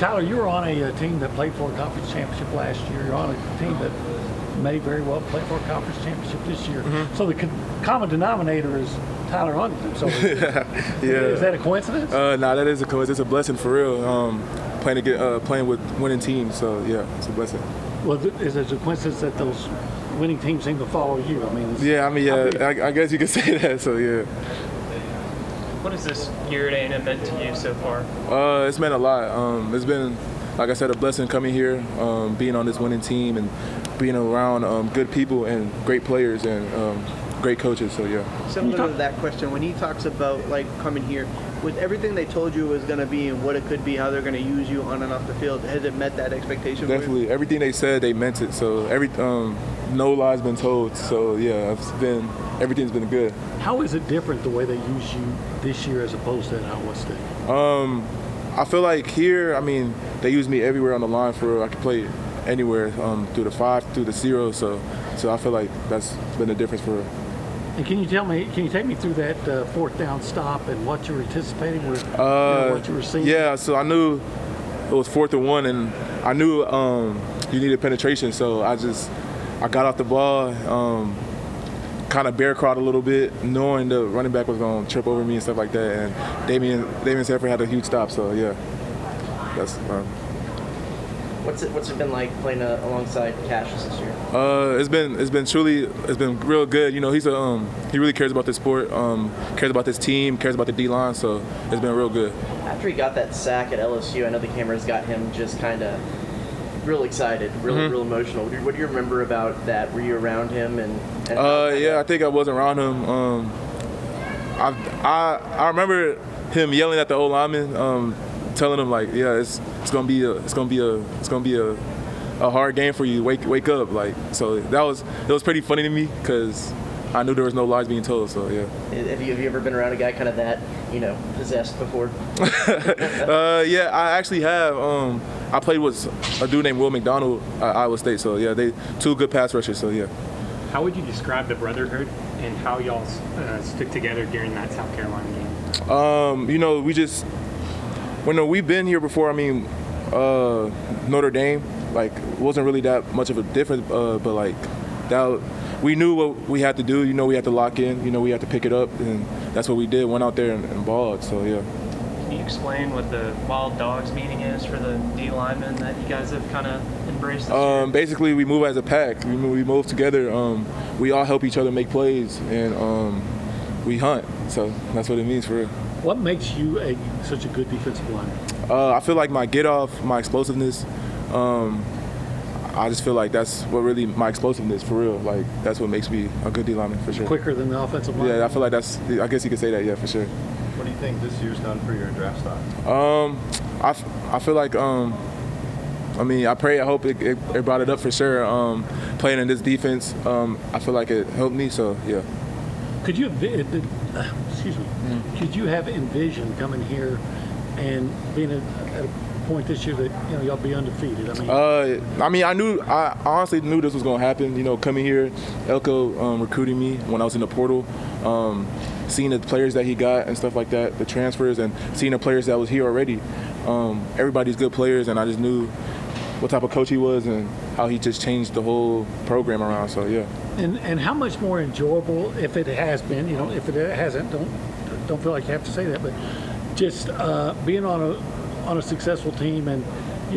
Tyler, you were on a team that played for a conference championship last year. You're on a team that may very well play for a conference championship this year. Mm-hmm. So the common denominator is Tyler Onyedim. So is that a coincidence? No, that is a coincidence. It's a blessing for real. Playing with winning teams. So yeah, it's a blessing. Well, is it a coincidence that those winning teams seem to follow you? I guess you could say that. So yeah. What has this year at A&M meant to you so far? It's meant a lot. It's been, like I said, a blessing coming here, being on this winning team and being around good people and great players and great coaches. So yeah. Similar to that question, when he talks about like coming here, with everything they told you was going to be and what it could be, how they're going to use you on and off the field, has it met that expectation? Definitely. Everything they said, they meant it. So no lies been told. So yeah, everything's been good. How is it different the way they use you this year as opposed to at Iowa State? I feel like here, they use me everywhere on the line I can play anywhere, through the 5, through the 0. So I feel like that's been the difference for. And can you take me through that fourth down stop and what you were anticipating with what you were seeing? Yeah, so I knew it was 4th and 1, and I knew you needed penetration. So I got off the ball, kind of bear crawled a little bit, knowing the running back was going to trip over me and stuff like that. And Damian Samford had a huge stop. So yeah, that's. What's it been like playing alongside Cassius this year? It's been real good. You know, he really cares about this sport, cares about this team, cares about the D-line, so it's been real good. After he got that sack at LSU, I know the cameras got him just kind of real excited, real emotional. What do you remember about that? Were you around him? Yeah, I think I was around him. I remember him yelling at the old lineman, telling him like, yeah, it's gonna be a hard game for you. Wake up, like. So it was pretty funny to me because I knew there was no lies being told. So yeah. Have you ever been around a guy kind of that possessed before? Yeah, I actually have. I played with a dude named Will McDonald at Iowa State. So yeah, they 2 good pass rushers. So yeah. How would you describe the brotherhood and how y'all stick together during that South Carolina game? We've been here before, Notre Dame, wasn't really that much of a difference, but that we knew what we had to do. We had to lock in. We had to pick it up, and that's what we did. Went out there and balled. So yeah. Can you explain what the Wild Dogs meeting is for the D linemen that you guys have kind of embraced this year? Basically, we move as a pack. We move together. We all help each other make plays, and we hunt. So that's what it means for real. What makes you such a good defensive lineman? I feel like my get off, my explosiveness. I just feel like that's what really my explosiveness for real. That's what makes me a good D lineman for sure. Quicker than the offensive line. Yeah, I feel like I guess you could say that. Yeah, for sure. What do you think this year's done for your draft stock? I feel like I hope it brought it up for sure. Playing in this defense, I feel like it helped me. So yeah. Could you have envisioned coming here and being at a point this year that y'all be undefeated? I honestly knew this was going to happen. Coming here, Elko recruiting me when I was in the portal, seeing the players that he got and stuff like that, the transfers, and seeing the players that was here already. Everybody's good players, and I just knew what type of coach he was and how he just changed the whole program around. So yeah. And how much more enjoyable, if it has been, if it hasn't, don't feel like you have to say that, but just being on a successful team, and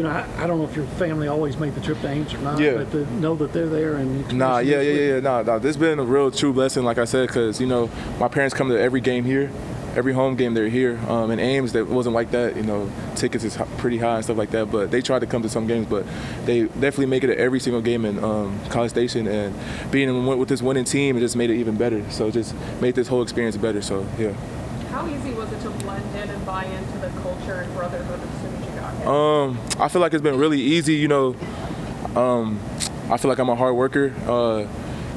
I don't know if your family always made the trip to Ames or not, but to know that they're there and Nah, this has been a real true blessing, like I said, because my parents come to every game here. Every home game they're here. In Ames, that wasn't like that. Tickets is pretty high and stuff like that. But they tried to come to some games, but they definitely make it at every single game in College Station. And being with this winning team, it just made it even better. So it just made this whole experience better. So yeah. How easy was it to blend in and buy into the culture and brotherhood as soon as you got here? I feel like it's been really easy. I feel like I'm a hard worker.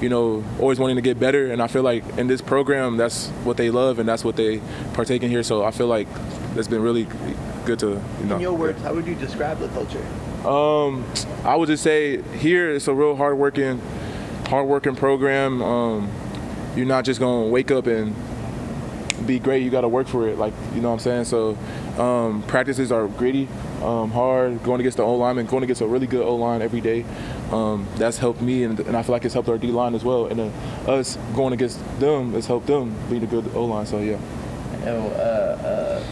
Always wanting to get better, and I feel like in this program, that's what they love and that's what they partake in here. So I feel like it's been really good to, In your words, how would you describe the culture? I would just say here it's a real hard-working program. You're not just gonna wake up and be great. You got to work for it, you know what I'm saying. So practices are gritty. hard, going against the O-lineman, going against a really good O-line every day. That's helped me, and I feel like it's helped our D-line as well. And us going against them has helped them beat a good O-line, so yeah. I know,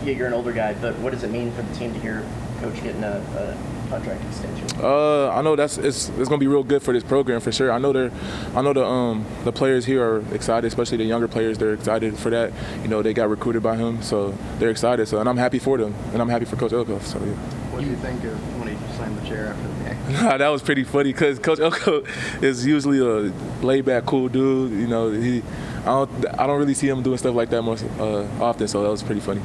yeah, you're an older guy, but what does it mean for the team to hear Coach getting a contract extension? I know it's going to be real good for this program for sure. I know the players here are excited, especially the younger players. They're excited for that. You know, they got recruited by him, so they're excited. So, and I'm happy for them, and I'm happy for Coach Elko. So yeah. What do you think of when he slammed the chair after the game? That was pretty funny because Coach Elko is usually a laid-back, cool dude. You know, I don't really see him doing stuff like that most often. So that was pretty funny.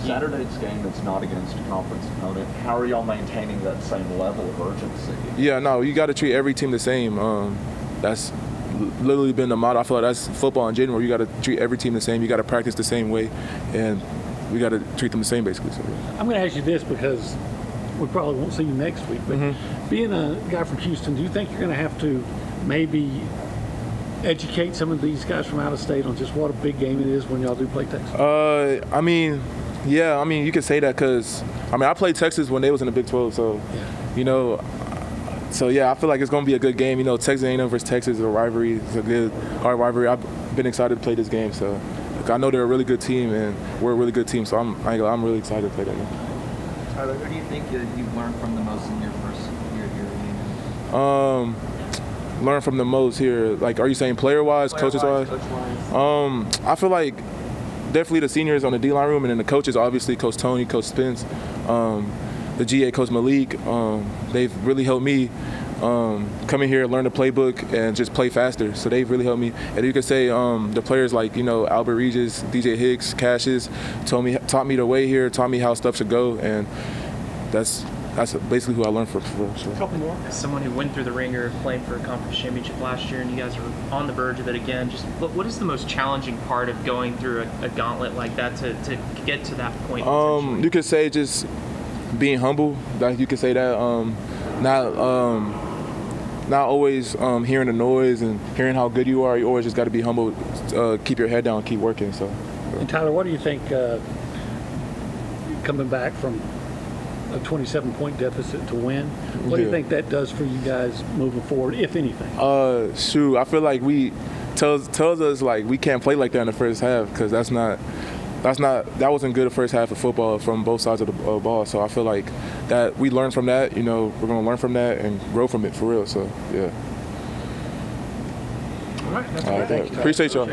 Saturday's game is not against a conference opponent. How are y'all maintaining that same level of urgency? Yeah, no, you got to treat every team the same. That's literally been the motto. I feel like that's football in general. You got to treat every team the same. You got to practice the same way, and we got to treat them the same basically. So, yeah. I'm going to ask you this because we probably won't see you next week, but being a guy from Houston, do you think you're going to have to maybe educate some of these guys from out of state on just what a big game it is when y'all do play Texas? I mean, yeah, I mean, you could say that because, I mean, I played Texas when they was in the Big 12, so, you know, so yeah, I feel like it's going to be a good game. You know, Texas A&M versus Texas is a rivalry. It's a good, hard rivalry. I've been excited to play this game, so I know they're a really good team, and we're a really good team, so I'm really excited to play that game. Tyler, what do you think you've learned from the most in your first year here at A&M? Learn from the most here. Like, are you saying player-wise, coaches-wise? Coach-wise. I feel like definitely the seniors on the D-line room, and then the coaches, obviously, Coach Tony, Coach Spence, the GA, Coach Malik. They've really helped me come in here, learn the playbook, and just play faster. So they've really helped me. And you could say the players like, you know, Albert Regis, DJ Hicks, Cassius, taught me the way here, taught me how stuff should go, and that's basically who I learned from. So. A couple more. As someone who went through the ringer playing for a conference championship last year, and you guys are on the verge of it again, just what is the most challenging part of going through a gauntlet like that to get to that point? You could say just being humble. Like you could say that. Not always hearing the noise and hearing how good you are. You always just got to be humble, keep your head down, keep working. So. And Tyler, what do you think coming back from a 27-point deficit to win? What do you think that does for you guys moving forward, if anything? Shoot, I feel like tells us like we can't play like that in the first half because that wasn't good the first half of football from both sides of the ball. So I feel like that we learned from that. You know, we're gonna learn from that and grow from it for real. So yeah. All right, that's All right, great. appreciate y'all.